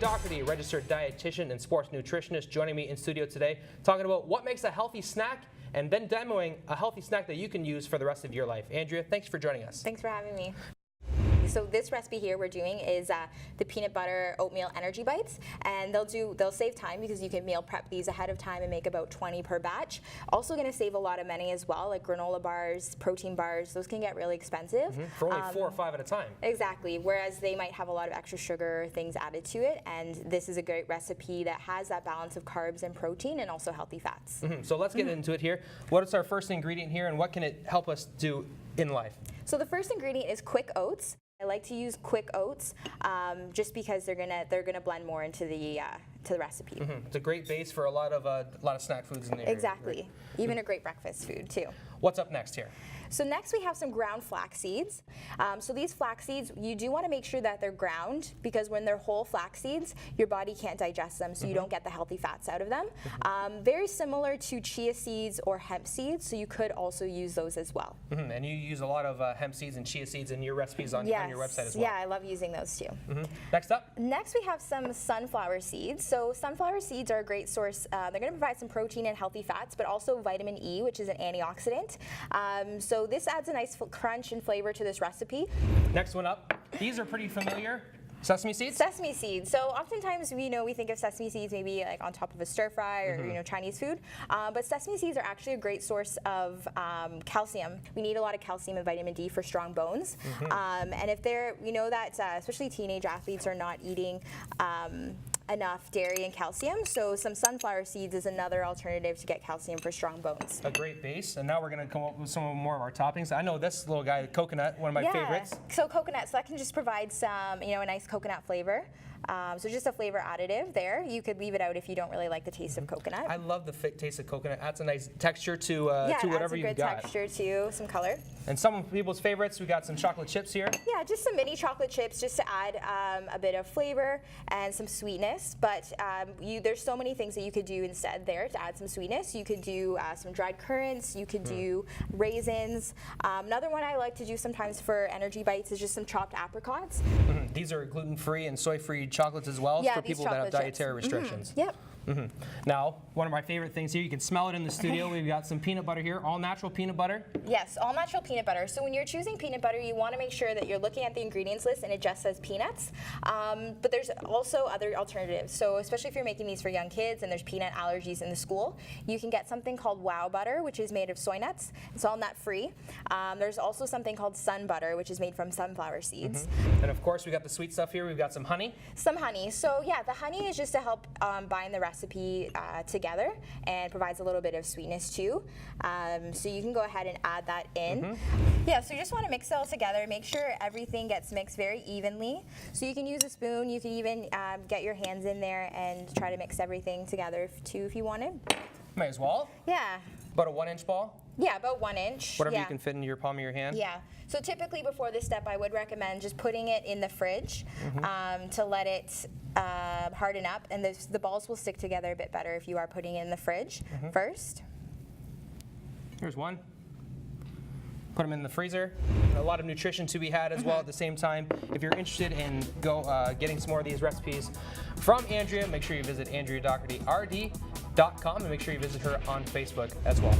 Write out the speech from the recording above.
Docherty, registered dietitian and sports nutritionist, joining me in studio today, talking about what makes a healthy snack and then demoing a healthy snack that you can use for the rest of your life. Andrea, thanks for joining us. Thanks for having me. So this recipe here we're doing is the peanut butter oatmeal energy bites, and they'll save time because you can meal prep these ahead of time and make about 20 per batch. Also going to save a lot of money as well, like granola bars, protein bars. Those can get really expensive. For only 4 or 5 at a time. Exactly, whereas they might have a lot of extra sugar things added to it, and this is a great recipe that has that balance of carbs and protein and also healthy fats. So let's get into it here. What is our first ingredient here, and what can it help us do in life? So the first ingredient is quick oats. I like to use quick oats just because they're gonna blend more into the recipe. It's a great base for a lot of snack foods in there. Exactly, right? even a great breakfast food too. What's up next here? So next we have some ground flax seeds. So these flax seeds, you do want to make sure that they're ground because when they're whole flax seeds, your body can't digest them, so you don't get the healthy fats out of them. Very similar to chia seeds or hemp seeds, so you could also use those as well. And you use a lot of hemp seeds and chia seeds in your recipes on your website as well. Yeah, I love using those too. Next up? Next we have some sunflower seeds. So sunflower seeds are a great source. They're going to provide some protein and healthy fats, but also vitamin E, which is an antioxidant. So this adds a nice crunch and flavor to this recipe. Next one up. These are pretty familiar. Sesame seeds? Sesame seeds. So oftentimes we think of sesame seeds maybe like on top of a stir fry or Chinese food, but sesame seeds are actually a great source of calcium. We need a lot of calcium and vitamin D for strong bones, and if we know that especially teenage athletes are not eating enough dairy and calcium, so some sunflower seeds is another alternative to get calcium for strong bones. A great base, and now we're going to come up with some more of our toppings. I know this little guy, coconut, one of my favorites. So coconut, so that can just provide some, a nice coconut flavor. So just a flavor additive there. You could leave it out if you don't really like the taste of coconut. I love the taste of coconut. Adds a nice texture to whatever you've got. Yeah, adds a good texture too, some color. And some of people's favorites, we got some chocolate chips here. Yeah, just some mini chocolate chips just to add a bit of flavor and some sweetness. But there's so many things that you could do instead there to add some sweetness. You could do some dried currants. You could do raisins. Another one I like to do sometimes for energy bites is just some chopped apricots. These are gluten-free and soy-free chocolates as well for people that have dietary restrictions. Yep. Now, one of my favorite things here, you can smell it in the studio. We've got some peanut butter here, all natural peanut butter. Yes, all natural peanut butter. So when you're choosing peanut butter, you want to make sure that you're looking at the ingredients list and it just says peanuts. But there's also other alternatives. So especially if you're making these for young kids and there's peanut allergies in the school, you can get something called wow butter, which is made of soy nuts. It's all nut free. There's also something called sun butter, which is made from sunflower seeds. And of course, we got the sweet stuff here. We've got some honey. Some honey. So yeah, the honey is just to help bind the recipe together and provides a little bit of sweetness too. So you can go ahead and add that in. Yeah, so you just want to mix it all together, make sure everything gets mixed very evenly. So you can use a spoon, you can even get your hands in there and try to mix everything together too if you wanted. Might as well. Yeah. About a 1-inch ball? Yeah, about 1 inch. Whatever you can fit in your palm of your hand? Yeah. So typically before this step, I would recommend just putting it in the fridge to let it harden up. And the balls will stick together a bit better if you are putting it in the fridge first. Here's one. Put them in the freezer. A lot of nutrition to be had as well at the same time. If you're interested in getting some more of these recipes from Andrea, make sure you visit AndreaDochertyRD.com and make sure you visit her on Facebook as well.